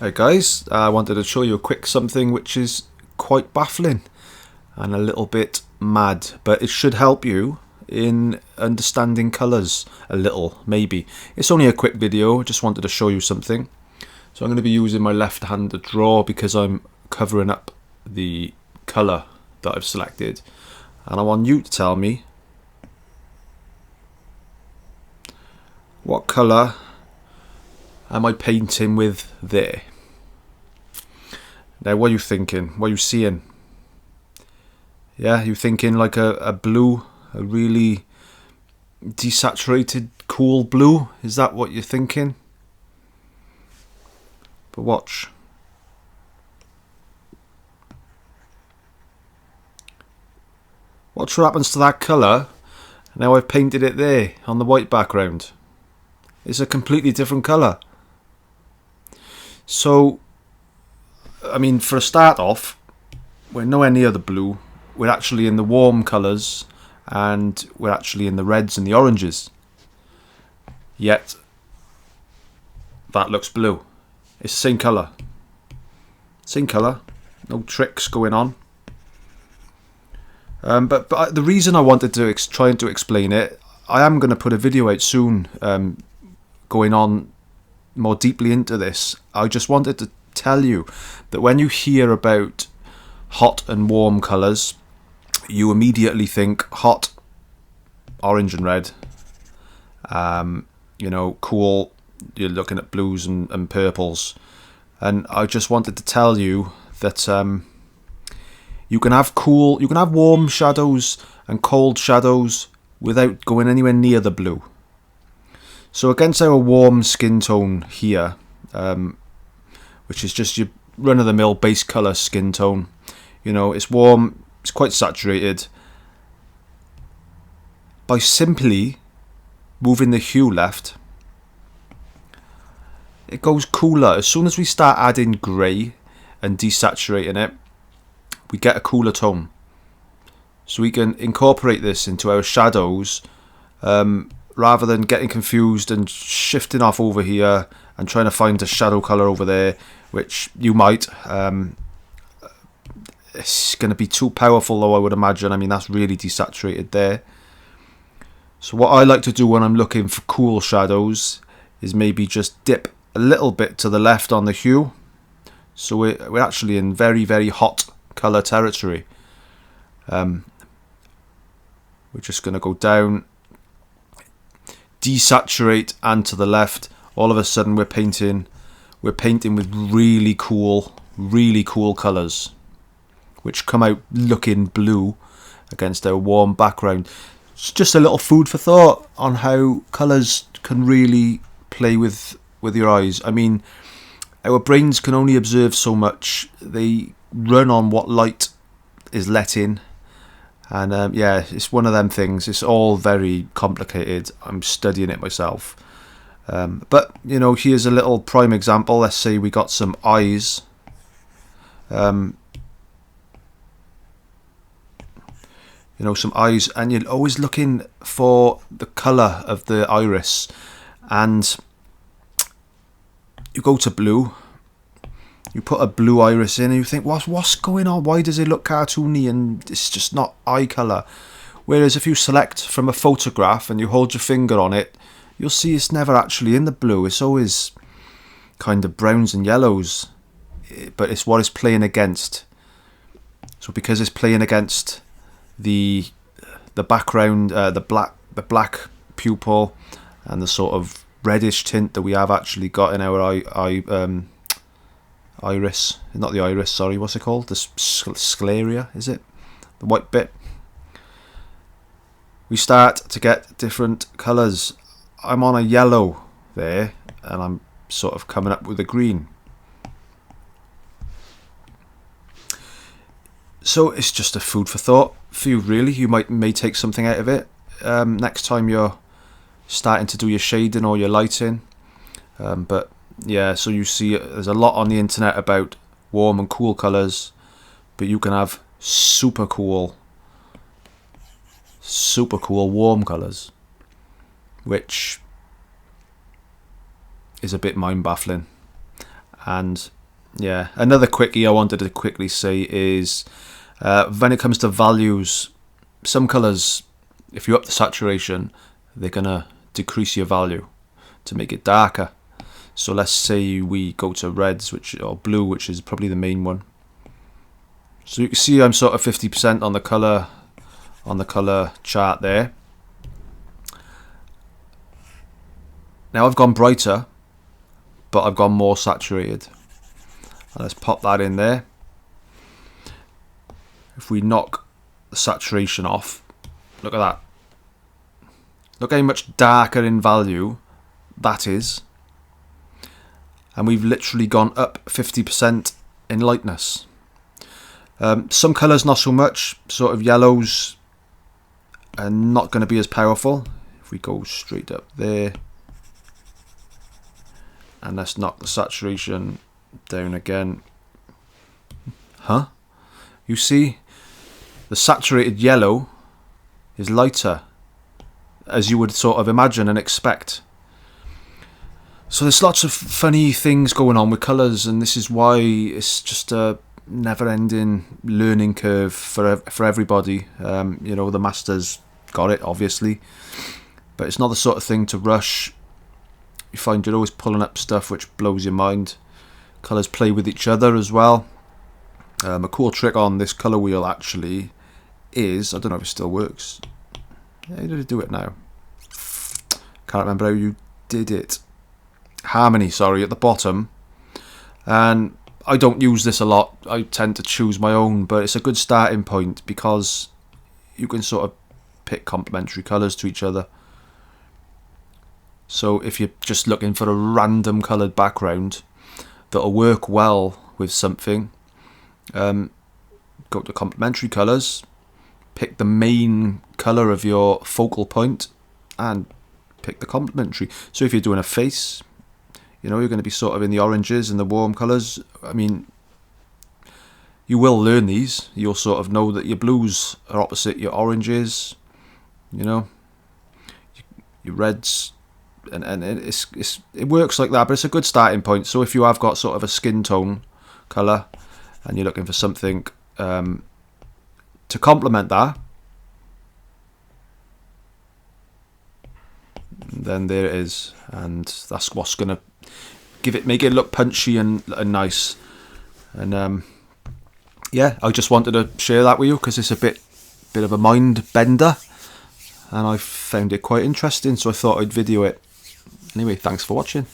Hey guys, I wanted to show you a quick something which is quite baffling and a little bit mad, but it should help you in understanding colours a little, maybe. It's only a quick video, I just wanted to show you something. So I'm going to be using my left hand to draw because I'm covering up the colour that I've selected. And I want you to tell me what colour am I painting with there. Now, what are you thinking? What are you seeing? Yeah, you thinking like a blue, a really desaturated, cool blue? Is that what you're thinking? But watch. Watch what happens to that colour. Now I've painted it there on the white background. It's a completely different colour. So, I mean, for a start off, we're nowhere near the blue. We're actually in the warm colours, and we're actually in the reds and the oranges. Yet, that looks blue. It's the same colour. Same colour. No tricks going on. But the reason I wanted to try to explain it, I am going to put a video out soon going on more deeply into this. I just wanted to tell you that when you hear about hot and warm colours, you immediately think hot, orange and red. Cool, you're looking at blues and purples. And I just wanted to tell you that you can have warm shadows and cold shadows without going anywhere near the blue. So against our warm skin tone here, which is just your run-of-the-mill base colour skin tone, it's warm, it's quite saturated. By simply moving the hue left, it goes cooler. As soon as we start adding grey and desaturating it, we get a cooler tone. So we can incorporate this into our shadows, rather than getting confused and shifting off over here and trying to find a shadow colour over there, which you might. It's going to be too powerful though, I would imagine. I mean, that's really desaturated there. So what I like to do when I'm looking for cool shadows is maybe just dip a little bit to the left on the hue. So we're actually in very, very hot colour territory. We're just going to go down, desaturate, and to the left. All of a sudden we're painting with really cool colours, which come out looking blue against our warm background. It's just a little food for thought on how colours can really play with your eyes. I mean, our brains can only observe so much. They run on what light is let in. And it's one of them things. It's all very complicated. I'm studying it myself. But here's a little prime example. Let's say we got some eyes. Some eyes, and you're always looking for the colour of the iris. And you go to blue. You put a blue iris in and you think, what's going on? Why does it look cartoony and it's just not eye colour? Whereas if you select from a photograph and you hold your finger on it, you'll see it's never actually in the blue. It's always kind of browns and yellows, but it's what it's playing against. So because it's playing against the background, the black pupil and the sort of reddish tint that we have actually got in our iris, not the iris, sorry, what's it called? The scleria, is it? The white bit. We start to get different colours. I'm on a yellow there, and I'm sort of coming up with a green. So it's just a food for thought for you, really. You may take something out of it next time you're starting to do your shading or your lighting. But yeah, so you see there's a lot on the internet about warm and cool colours, but you can have super cool warm colours, which is a bit mind-baffling. And yeah, another quickie I wanted to quickly say is when it comes to values, some colours, if you up the saturation, they're gonna decrease your value to make it darker. So let's say we go to reds, or blue, which is probably the main one. So you can see I'm sort of 50% on the colour chart there. Now I've gone brighter, but I've gone more saturated. Let's pop that in there. If we knock the saturation off, look at that. Look how much darker in value that is. And we've literally gone up 50% in lightness. Some colours not so much, sort of yellows are not going to be as powerful. If we go straight up there, and let's knock the saturation down again. You see, the saturated yellow is lighter, as you would sort of imagine and expect. So there's lots of funny things going on with colours, and this is why it's just a never-ending learning curve for everybody. You know, the masters got it, obviously, but it's not the sort of thing to rush. You find you're always pulling up stuff which blows your mind. Colours play with each other as well. A cool trick on this colour wheel actually is, I don't know if it still works. Yeah, how did it do it now? Can't remember how you did it. Harmony, sorry, at the bottom. And I don't use this a lot. I tend to choose my own, but it's a good starting point because you can sort of pick complementary colours to each other. So if you're just looking for a random coloured background that'll work well with something, go to complementary colours, pick the main colour of your focal point and pick the complementary. So if you're doing a face, you know, you're going to be sort of in the oranges and the warm colours. I mean, you will learn these. You'll sort of know that your blues are opposite your oranges, you know, your reds, and it works like that, but it's a good starting point. So if you have got sort of a skin tone colour and you're looking for something to complement that, then there it is, and that's what's gonna make it look punchy and nice. And yeah, I just wanted to share that with you because it's a bit of a mind bender, and I found it quite interesting, so I thought I'd video it. Anyway, thanks for watching.